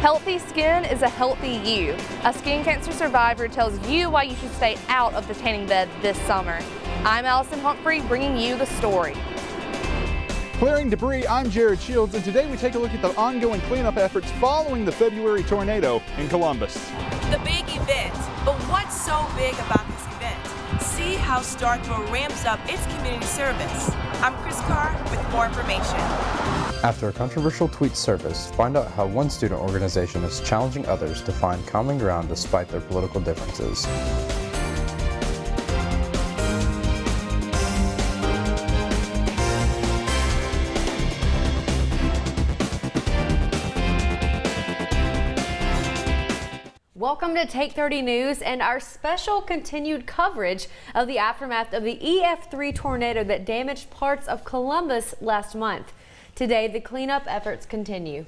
Healthy skin is a healthy you. A skin cancer survivor tells you why you should stay out of the tanning bed this summer. I'm Allison Humphrey, bringing you the story. Clearing debris, I'm Jared Shields, and today we take a look at the ongoing cleanup efforts following the February tornado in Columbus. The big event, but what's so big about this event? See how Starkville ramps up its community service. I'm Chris Carr with more information. After a controversial tweet surfaced, find out how one student organization is challenging others to find common ground despite their political differences. Welcome to Take 30 News and our special continued coverage of the aftermath of the EF3 tornado that damaged parts of Columbus last month. Today, the cleanup efforts continue.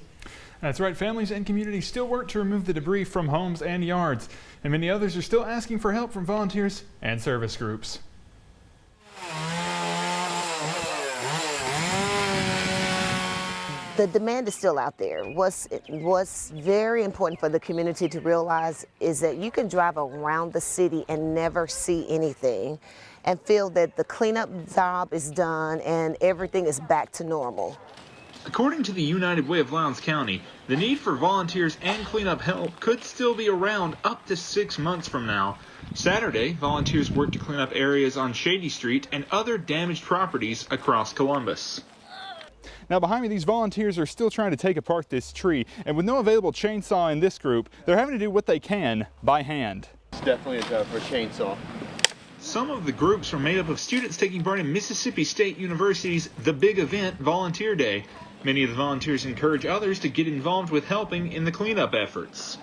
That's right. Families and communities still work to remove the debris from homes and yards, and many others are still asking for help from volunteers and service groups. The demand is still out there. What's very important for the community to realize is that you can drive around the city and never see anything and feel that the cleanup job is done and everything is back to normal. According to the United Way of Lowndes County, the need for volunteers and cleanup help could still be around up to 6 months from now. Saturday, volunteers worked to clean up areas on Shady Street and other damaged properties across Columbus. Now behind me, these volunteers are still trying to take apart this tree, and with no available chainsaw in this group, they're having to do what they can by hand. It's definitely a job for a chainsaw. Some of the groups were made up of students taking part in Mississippi State University's The Big Event Volunteer Day. Many of the volunteers encourage others to get involved with helping in the cleanup efforts.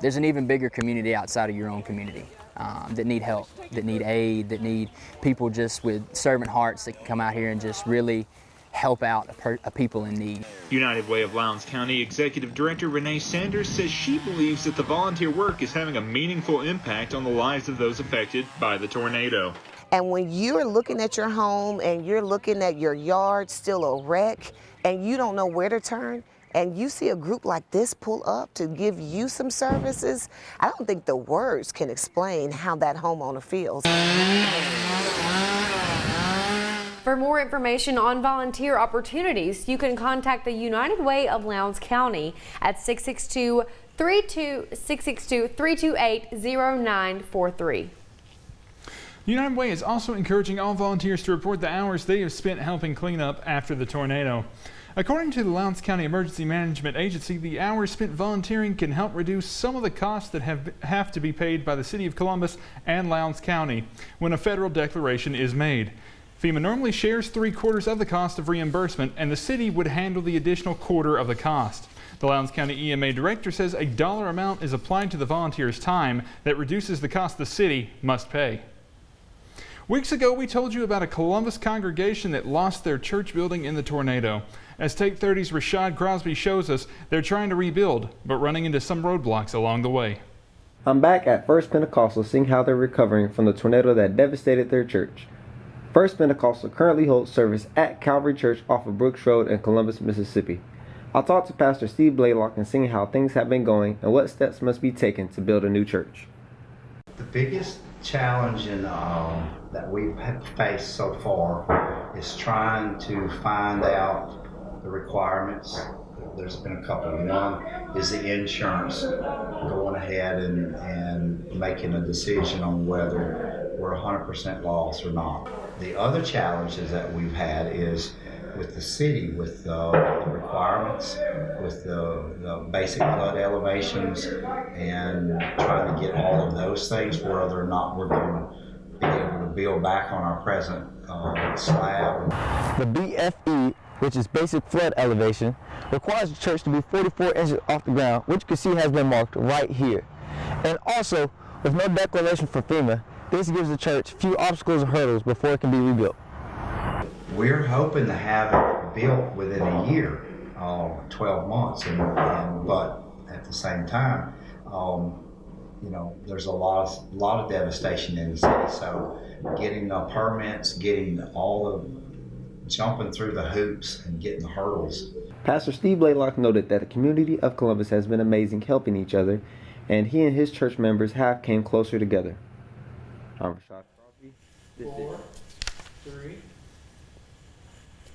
There's an even bigger community outside of your own community that need help, that need aid, that need people just with servant hearts that can come out here and just really help out a people in need. United Way of Lowndes County Executive Director Renee Sanders says she believes that the volunteer work is having a meaningful impact on the lives of those affected by the tornado. And when you're looking at your home and you're looking at your yard still a wreck and you don't know where to turn, and you see a group like this pull up to give you some services, I don't think the words can explain how that homeowner feels. For more information on volunteer opportunities, you can contact the United Way of Lowndes County at 662-328-0943. United Way is also encouraging all volunteers to report the hours they have spent helping clean up after the tornado. According to the Lowndes County Emergency Management Agency, the hours spent volunteering can help reduce some of the costs that have to be paid by the City of Columbus and Lowndes County when a federal declaration is made. FEMA normally shares 3/4 of the cost of reimbursement, and the city would handle the additional quarter of the cost. The Lowndes County EMA director says a dollar amount is applied to the volunteer's time that reduces the cost the city must pay. Weeks ago, we told you about a Columbus congregation that lost their church building in the tornado. As Take 30's Rashad Crosby shows us, they're trying to rebuild, but running into some roadblocks along the way. I'm back at First Pentecostal seeing how they're recovering from the tornado that devastated their church. First Pentecostal currently holds service at Calvary Church off of Brooks Road in Columbus, Mississippi. I'll talk to Pastor Steve Blaylock and see how things have been going and what steps must be taken to build a new church. The biggest challenge that we've faced so far is trying to find out the requirements. There's been a couple. One is the insurance, going ahead and making a decision on whether we're 100% lost or not. The other challenges that we've had is with the city, with the requirements, with the basic flood elevations, and trying to get all of those things, whether or not we're going to be able to build back on our present slab. The BFE, which is basic flood elevation, requires the church to be 44 inches off the ground, which you can see has been marked right here. And also, with no declaration from FEMA, this gives the church few obstacles or hurdles before it can be rebuilt. We're hoping to have it built within a year, 12 months, but at the same time, there's a lot of devastation in the city. So getting the permits, getting all of jumping through the hoops and getting the hurdles. Pastor Steve Blaylock noted that the community of Columbus has been amazing helping each other, and he and his church members have came closer together. I'm Rashad Crosby. 4, 3.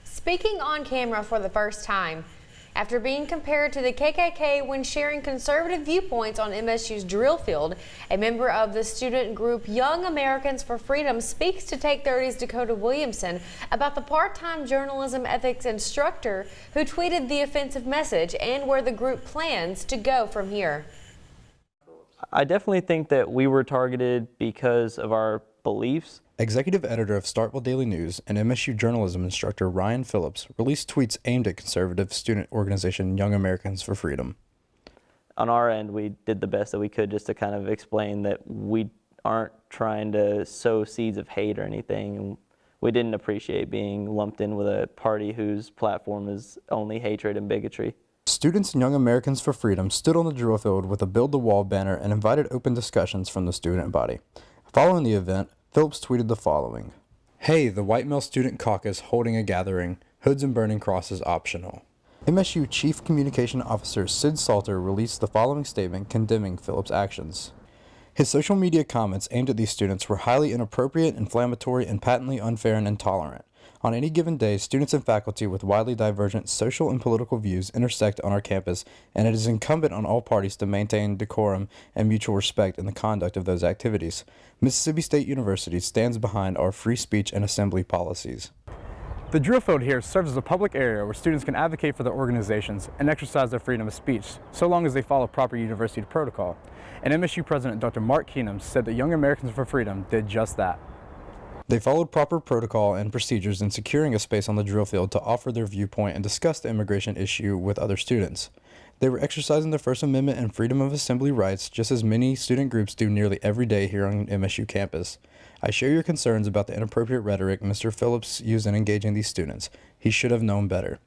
Speaking on camera for the first time, after being compared to the KKK when sharing conservative viewpoints on MSU's drill field, a member of the student group Young Americans for Freedom speaks to Take 30's Dakota Williamson about the part-time journalism ethics instructor who tweeted the offensive message and where the group plans to go from here. I definitely think that we were targeted because of our beliefs. Executive editor of Starkville Daily News and MSU journalism instructor Ryan Phillips released tweets aimed at conservative student organization Young Americans for Freedom. On our end, we did the best that we could just to kind of explain that we aren't trying to sow seeds of hate or anything. And we didn't appreciate being lumped in with a party whose platform is only hatred and bigotry. Students in Young Americans for Freedom stood on the drill field with a Build the Wall banner and invited open discussions from the student body. Following the event, Phillips tweeted the following: "Hey, the White Male Student Caucus holding a gathering. Hoods and burning crosses optional." MSU Chief Communication Officer Sid Salter released the following statement condemning Phillips' actions. His social media comments aimed at these students were highly inappropriate, inflammatory, and patently unfair and intolerant. On any given day, students and faculty with widely divergent social and political views intersect on our campus, and it is incumbent on all parties to maintain decorum and mutual respect in the conduct of those activities. Mississippi State University stands behind our free speech and assembly policies. The drill field here serves as a public area where students can advocate for their organizations and exercise their freedom of speech, so long as they follow proper university protocol. And MSU President Dr. Mark Keenum said that Young Americans for Freedom did just that. They followed proper protocol and procedures in securing a space on the drill field to offer their viewpoint and discuss the immigration issue with other students. They were exercising their First Amendment and freedom of assembly rights just as many student groups do nearly every day here on MSU campus. I share your concerns about the inappropriate rhetoric Mr. Phillips used in engaging these students. He should have known better.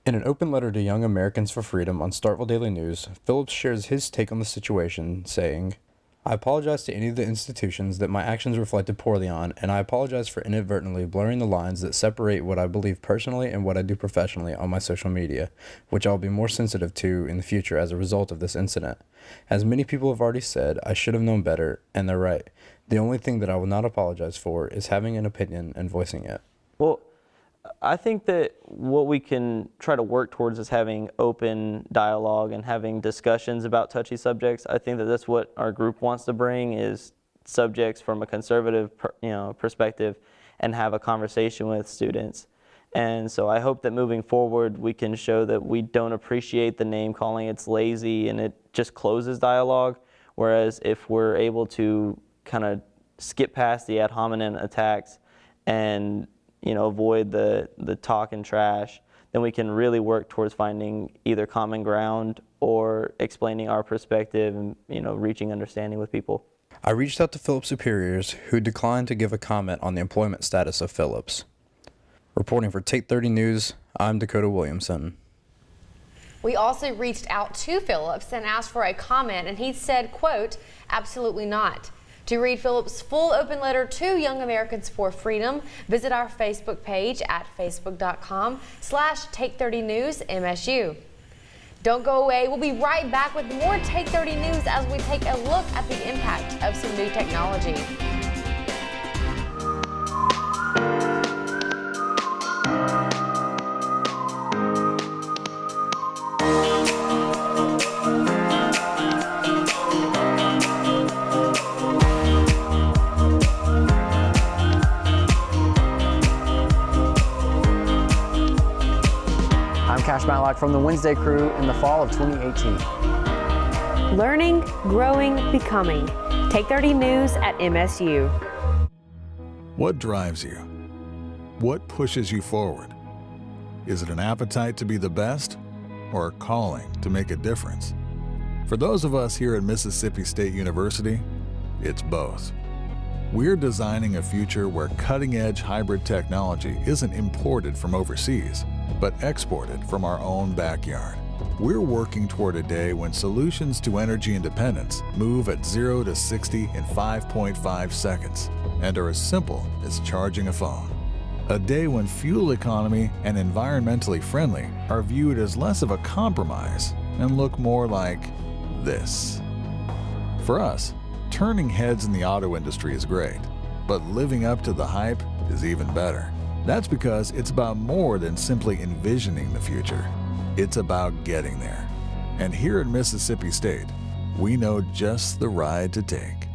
In an open letter to Young Americans for Freedom on Starkville Daily News, Phillips shares his take on the situation, saying, "I apologize to any of the institutions that my actions reflected poorly on, and I apologize for inadvertently blurring the lines that separate what I believe personally and what I do professionally on my social media, which I'll be more sensitive to in the future as a result of this incident. As many people have already said, I should have known better, and they're right. The only thing that I will not apologize for is having an opinion and voicing it." Well, I think that what we can try to work towards is having open dialogue and having discussions about touchy subjects. I think that that's what our group wants to bring, is subjects from a conservative perspective and have a conversation with students. And so I hope that moving forward we can show that we don't appreciate the name calling, it's lazy and it just closes dialogue. Whereas if we're able to kind of skip past the ad hominem attacks and avoid the talk and trash, then we can really work towards finding either common ground or explaining our perspective and, reaching understanding with people. I reached out to Phillips' superiors, who declined to give a comment on the employment status of Phillips. Reporting for Take 30 News, I'm Dakota Williamson. We also reached out to Phillips and asked for a comment, and he said, quote, "Absolutely not." To read Phillips' full open letter to Young Americans for Freedom, visit our Facebook page at facebook.com/Take30NewsMSU. Don't go away. We'll be right back with more Take 30 News as we take a look at the impact of some new technology. Cash Matlock from the Wednesday crew in the fall of 2018. Learning, growing, becoming. Take 30 News at MSU. What drives you? What pushes you forward? Is it an appetite to be the best or a calling to make a difference? For those of us here at Mississippi State University, it's both. We're designing a future where cutting-edge hybrid technology isn't imported from overseas, but exported from our own backyard. We're working toward a day when solutions to energy independence move at 0 to 60 in 5.5 seconds and are as simple as charging a phone. A day when fuel economy and environmentally friendly are viewed as less of a compromise and look more like this. For us, turning heads in the auto industry is great, but living up to the hype is even better. That's because it's about more than simply envisioning the future. It's about getting there. And here at Mississippi State, we know just the ride to take.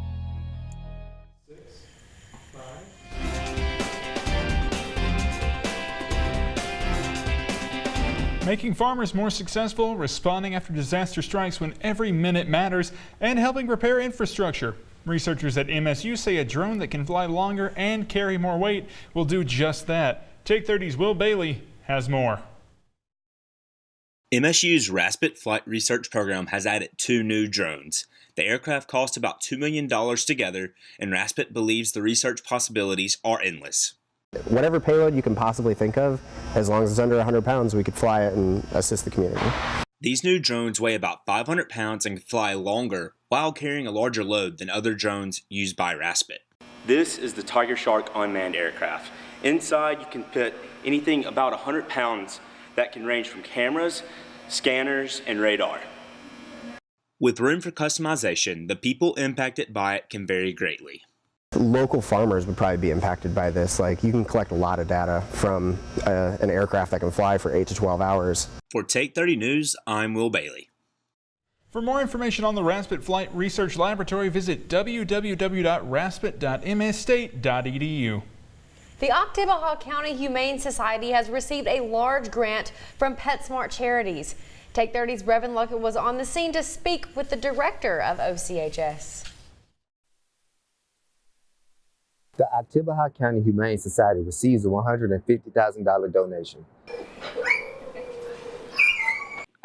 Making farmers more successful, responding after disaster strikes when every minute matters, and helping repair infrastructure. Researchers at MSU say a drone that can fly longer and carry more weight will do just that. Take 30's Will Bailey has more. MSU's Raspet Flight Research Program has added 2 new drones. The aircraft cost about $2 million together, and Raspet believes the research possibilities are endless. Whatever payload you can possibly think of, as long as it's under 100 pounds, we could fly it and assist the community. These new drones weigh about 500 pounds and can fly longer while carrying a larger load than other drones used by Raspet. This is the Tiger Shark unmanned aircraft. Inside you can put anything about 100 pounds that can range from cameras, scanners, and radar. With room for customization, the people impacted by it can vary greatly. Local farmers would probably be impacted by this. Like, you can collect a lot of data from an aircraft that can fly for 8 to 12 hours. For Take 30 News, I'm Will Bailey. For more information on the Raspet Flight Research Laboratory, visit www.raspet.msstate.edu. The Oktibbeha County Humane Society has received a large grant from PetSmart Charities. Take 30's Brevin Luckett was on the scene to speak with the director of OCHS. The Oktibbeha County Humane Society receives a $150,000 donation.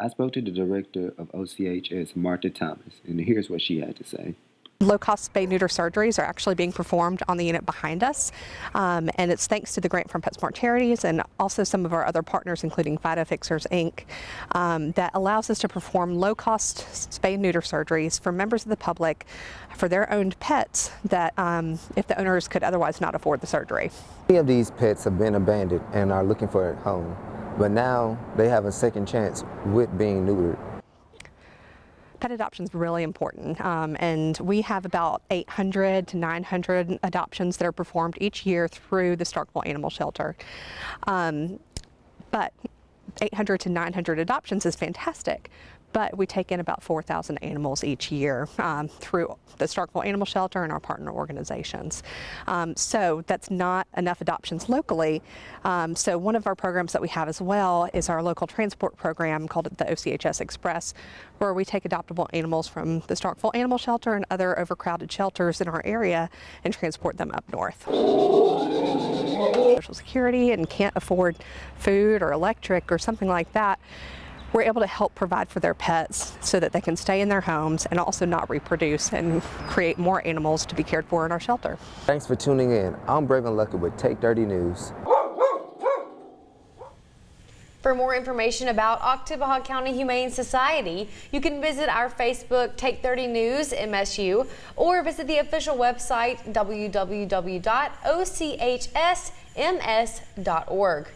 I spoke to the director of OCHS, Martha Thomas, and here's what she had to say. Low-cost spay-neuter surgeries are actually being performed on the unit behind us, and it's thanks to the grant from PetSmart Charities and also some of our other partners, including Phytofixers, Inc., that allows us to perform low-cost spay-neuter surgeries for members of the public for their owned pets that if the owners could otherwise not afford the surgery. Many of these pets have been abandoned and are looking for a home, but now they have a second chance with being neutered. Pet adoption is really important, and we have about 800 to 900 adoptions that are performed each year through the Starkville Animal Shelter. But 800 to 900 adoptions is fantastic, but we take in about 4,000 animals each year through the Starkville Animal Shelter and our partner organizations. So that's not enough adoptions locally. So one of our programs that we have as well is our local transport program called the OCHS Express, where we take adoptable animals from the Starkville Animal Shelter and other overcrowded shelters in our area and transport them up north. Social Security and can't afford food or electric or something like that, we're able to help provide for their pets so that they can stay in their homes and also not reproduce and create more animals to be cared for in our shelter. Thanks for tuning in. I'm Brevin Luckett with Take 30 News. For more information about Oktibbeha County Humane Society, you can visit our Facebook Take 30 News MSU or visit the official website www.ochsms.org.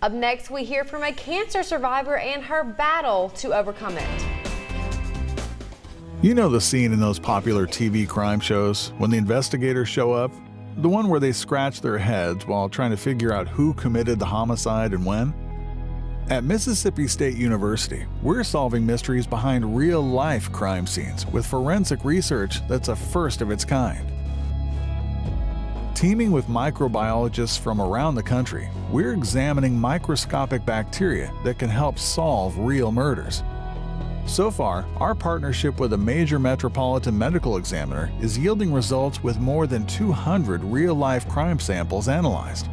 Up next, we hear from a cancer survivor and her battle to overcome it. You know the scene in those popular TV crime shows when the investigators show up? The one where they scratch their heads while trying to figure out who committed the homicide and when? At Mississippi State University, we're solving mysteries behind real-life crime scenes with forensic research that's a first of its kind. Teaming with microbiologists from around the country, we're examining microscopic bacteria that can help solve real murders. So far, our partnership with a major metropolitan medical examiner is yielding results with more than 200 real-life crime samples analyzed.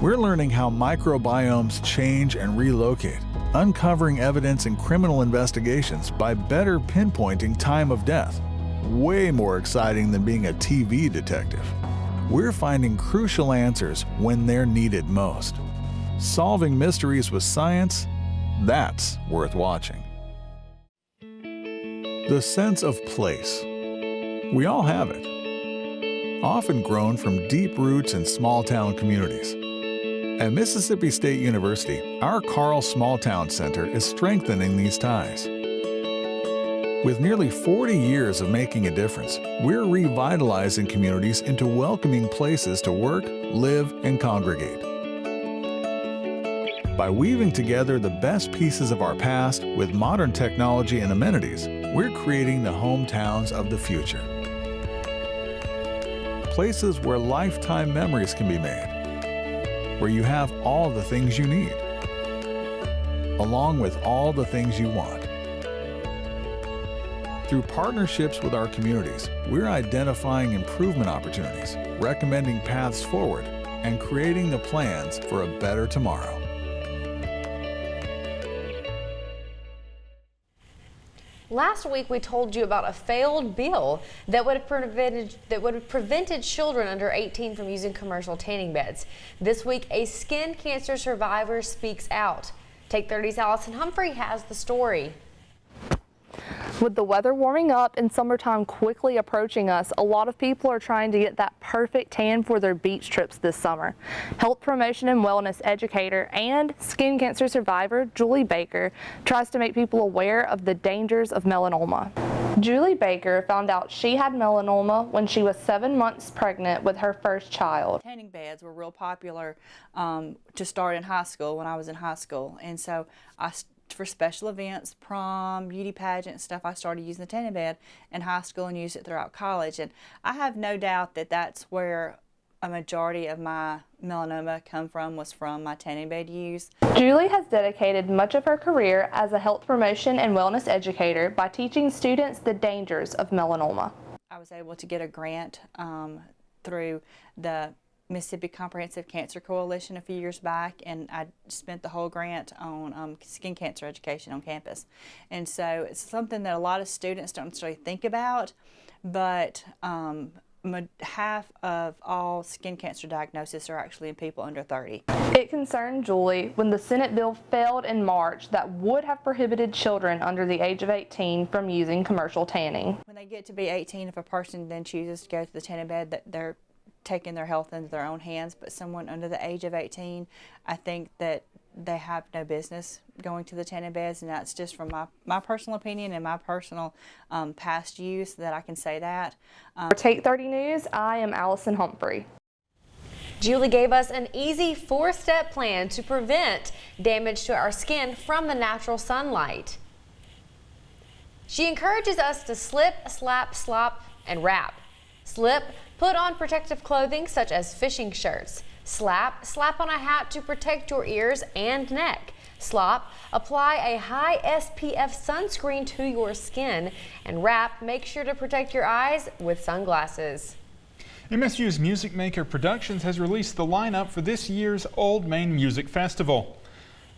We're learning how microbiomes change and relocate, uncovering evidence in criminal investigations by better pinpointing time of death. Way more exciting than being a TV detective. We're finding crucial answers when they're needed most. Solving mysteries with science, that's worth watching. The sense of place. We all have it. often grown from deep roots in small-town communities. At Mississippi State University, our Carl Small Town Center is strengthening these ties. With nearly 40 years of making a difference, we're revitalizing communities into welcoming places to work, live, and congregate. By weaving together the best pieces of our past with modern technology and amenities, we're creating the hometowns of the future. Places where lifetime memories can be made, where you have all the things you need, along with all the things you want. Through partnerships with our communities, we're identifying improvement opportunities, recommending paths forward, and creating the plans for a better tomorrow. Last week, we told you about a failed bill that would have prevented children under 18 from using commercial tanning beds. This week, a skin cancer survivor speaks out. Take 30's Allison Humphrey has the story. With the weather warming up and summertime quickly approaching us, a lot of people are trying to get that perfect tan for their beach trips this summer. Health promotion and wellness educator and skin cancer survivor Julie Baker tries to make people aware of the dangers of melanoma. Julie Baker found out she had melanoma when she was 7 months pregnant with her first child. Tanning beds were real popular to start in high school when I was in high school, and so for special events, prom, beauty pageant stuff, I started using the tanning bed in high school and used it throughout college. And I have no doubt that that's where a majority of my melanoma was from my tanning bed use. Julie has dedicated much of her career as a health promotion and wellness educator by teaching students the dangers of melanoma. I was able to get a grant through the Mississippi Comprehensive Cancer Coalition a few years back, and I spent the whole grant on skin cancer education on campus. And so it's something that a lot of students don't necessarily think about, but half of all skin cancer diagnoses are actually in people under 30. It concerned Julie when the Senate bill failed in March that would have prohibited children under the age of 18 from using commercial tanning. When they get to be 18, if a person then chooses to go to the tanning bed, that they're taking their health into their own hands, but someone under the age of 18, I think that they have no business going to the tanning beds, and that's just from my personal opinion and my personal past use that I can say that. For Take 30 News, I am Allison Humphrey. Julie gave us an easy 4-step plan to prevent damage to our skin from the natural sunlight. She encourages us to slip, slap, slop, and wrap. Slip, put on protective clothing such as fishing shirts. Slap, slap on a hat to protect your ears and neck. Slop, apply a high SPF sunscreen to your skin. And wrap, make sure to protect your eyes with sunglasses. MSU's Music Maker Productions has released the lineup for this year's Old Main Music Festival.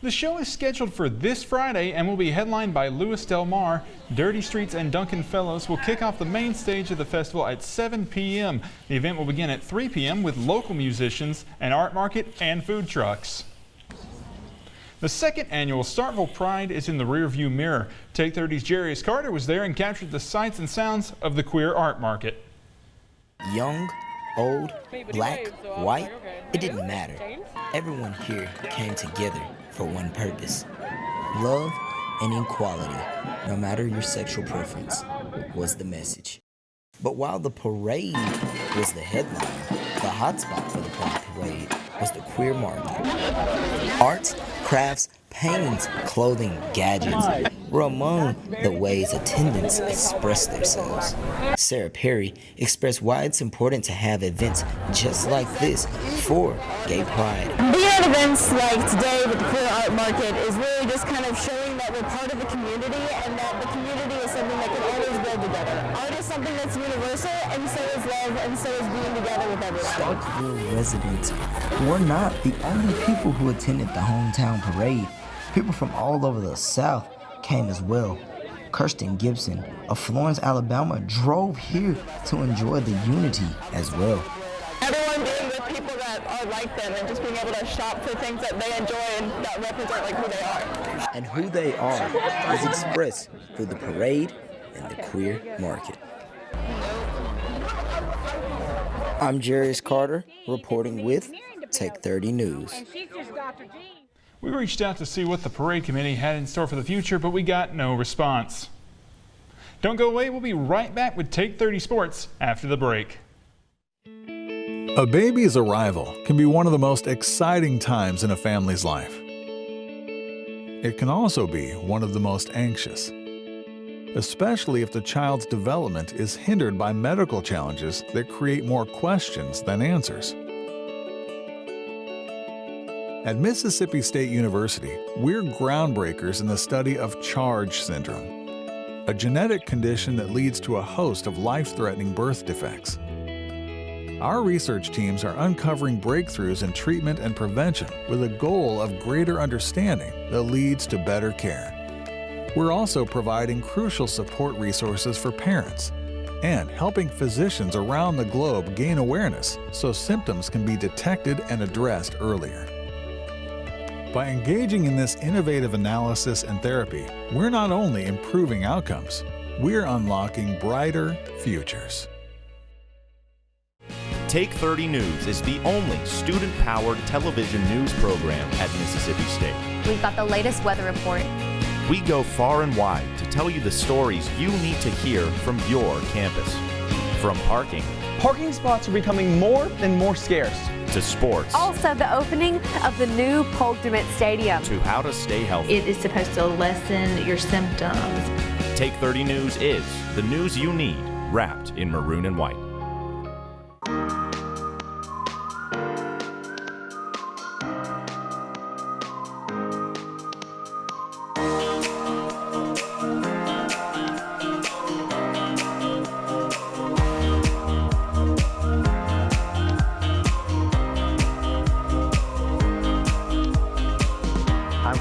The show is scheduled for this Friday and will be headlined by Louis Del Mar. Dirty Streets and Duncan Fellows will kick off the main stage of the festival at 7 p.m. The event will begin at 3 p.m. with local musicians, an art market, and food trucks. The second annual Starkville Pride is in the rearview mirror. Take 30's Jarius Carter was there and captured the sights and sounds of the queer art market. Young, old, black, white, it didn't matter. Everyone here came together for one purpose: love and equality, no matter your sexual preference, was the message. But while the parade was the headline, the hotspot for the Pride Parade was the queer market. Arts, crafts, paintings, clothing, gadgets were among the ways attendants expressed themselves. Sarah Perry expressed why it's important to have events just like this for Gay Pride. Being at events like today with the Queer Art Market is really just kind of showing that we're part of the community and that the community is something that can always build together. Art is something that's universal, and so is love, and so is being together with everyone. Starkville residents were not the only people who attended the hometown parade. People from all over the South came as well. Kirsten Gibson of Florence, Alabama, drove here to enjoy the unity as well. Everyone being with people that are like them and just being able to shop for things that they enjoy and that represent like who they are. And who they are is expressed through the parade and the queer market. I'm Jarius Carter, reporting with Take 30 News. We reached out to see what the parade committee had in store for the future, but we got no response. Don't go away, we'll be right back with Take 30 Sports after the break. A baby's arrival can be one of the most exciting times in a family's life. It can also be one of the most anxious, especially if the child's development is hindered by medical challenges that create more questions than answers. At Mississippi State University, we're groundbreakers in the study of CHARGE syndrome, a genetic condition that leads to a host of life-threatening birth defects. Our research teams are uncovering breakthroughs in treatment and prevention with a goal of greater understanding that leads to better care. We're also providing crucial support resources for parents and helping physicians around the globe gain awareness so symptoms can be detected and addressed earlier. By engaging in this innovative analysis and therapy, we're not only improving outcomes, we're unlocking brighter futures. Take 30 News is the only student-powered television news program at Mississippi State. We've got the latest weather report. We go far and wide to tell you the stories you need to hear from your campus. From parking. Parking spots are becoming more and more scarce. To sports. Also, the opening of the new Polk DeMint Stadium. To how to stay healthy. It is supposed to lessen your symptoms. Take 30 News is the news you need, wrapped in maroon and white.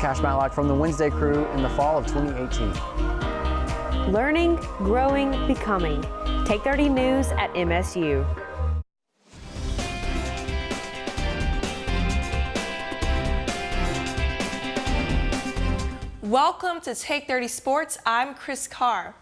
Cash Matlock from the Wednesday crew in the fall of 2018. Learning, growing, becoming. Take 30 News at MSU. Welcome to Take 30 Sports. I'm Chris Carr.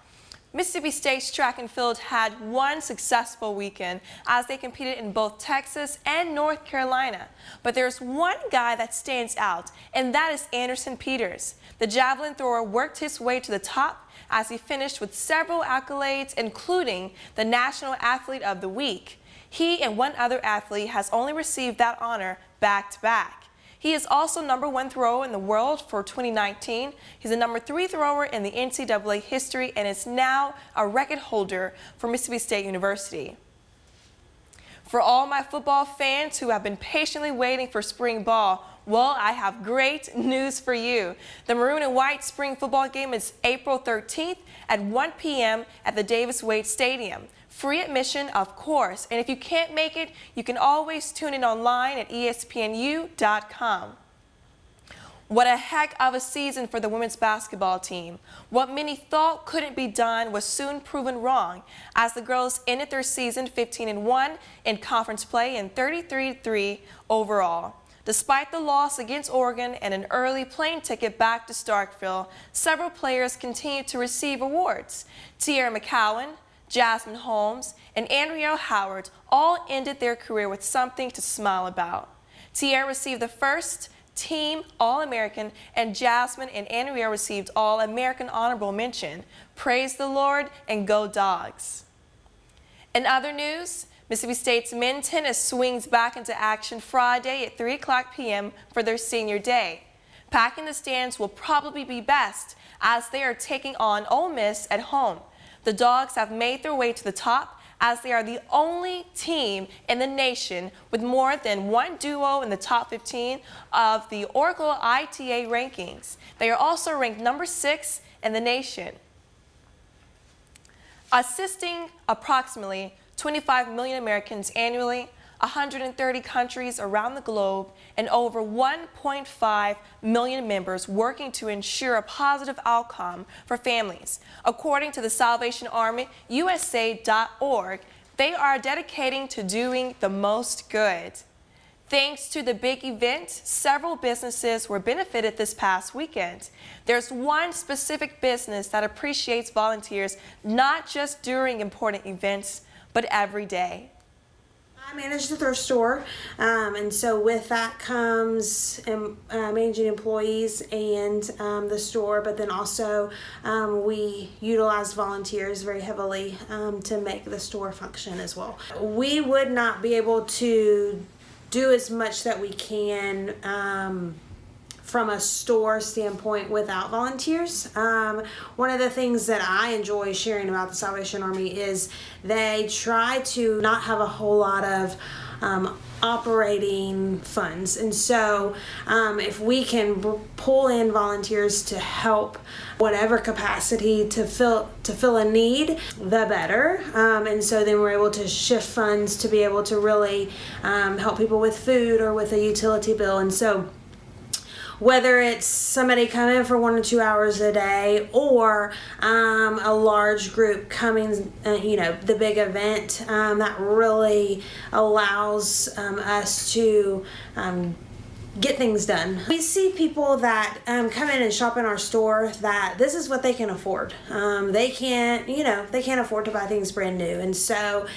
Mississippi State's track and field had one successful weekend as they competed in both Texas and North Carolina. But there's one guy that stands out, and that is Anderson Peters. The javelin thrower worked his way to the top as he finished with several accolades, including the National Athlete of the Week. He and one other athlete has only received that honor back-to-back. He is also #1 thrower in the world for 2019. He's the #3 thrower in the NCAA history and is now a record holder for Mississippi State University. For all my football fans who have been patiently waiting for spring ball, well, I have great news for you. The Maroon and White spring football game is April 13th at 1 p.m. at the Davis-Wade Stadium. Free admission, of course, and if you can't make it, you can always tune in online at ESPNU.com. What a heck of a season for the women's basketball team. What many thought couldn't be done was soon proven wrong as the girls ended their season 15-1 in conference play and 33-3 overall. Despite the loss against Oregon and an early plane ticket back to Starkville, several players continued to receive awards. Tierra McCowan, Jasmine Holmes, and Andrea Howard all ended their career with something to smile about. Tierra received the first Team All-American, and Jasmine and Andrea received All-American Honorable Mention. Praise the Lord and go Dogs. In other news, Mississippi State's men's tennis swings back into action Friday at 3 o'clock p.m. for their senior day. Packing the stands will probably be best as they are taking on Ole Miss at home. The Dogs have made their way to the top as they are the only team in the nation with more than one duo in the top 15 of the Oracle ITA rankings. They are also ranked #6 in the nation. Assisting approximately 25 million Americans annually, 130 countries around the globe, and over 1.5 million members working to ensure a positive outcome for families. According to the Salvation Army USA.org, they are dedicating to doing the most good. Thanks to the big event, several businesses were benefited this past weekend. There's one specific business that appreciates volunteers not just during important events, but every day. I manage the thrift store, and so with that comes managing employees and the store, but then also we utilize volunteers very heavily to make the store function as well. We would not be able to do as much that we can from a store standpoint without volunteers. One of the things that I enjoy sharing about the Salvation Army is they try to not have a whole lot of operating funds, and so if we can pull in volunteers to help whatever capacity to fill a need, the better. And so then we're able to shift funds to be able to really help people with food or with a utility bill. And so whether it's somebody coming for 1 or 2 hours a day, or a large group coming, the big event, that really allows us to get things done. We see people that come in and shop in our store that this is what they can afford. They can't afford to buy things brand new. And so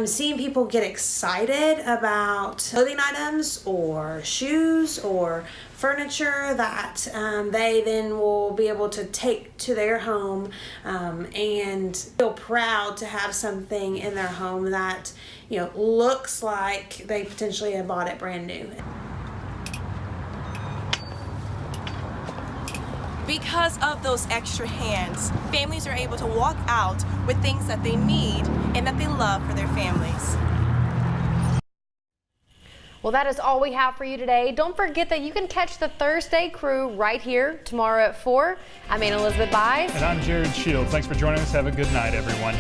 seeing people get excited about clothing items or shoes or furniture that they then will be able to take to their home and feel proud to have something in their home that looks like they potentially have bought it brand new. Because of those extra hands, families are able to walk out with things that they need and that they love for their families. Well, that is all we have for you today. Don't forget that you can catch the Thursday Crew right here tomorrow at 4. I'm Anna Elizabeth Byes. And I'm Jared Shields. Thanks for joining us. Have a good night, everyone.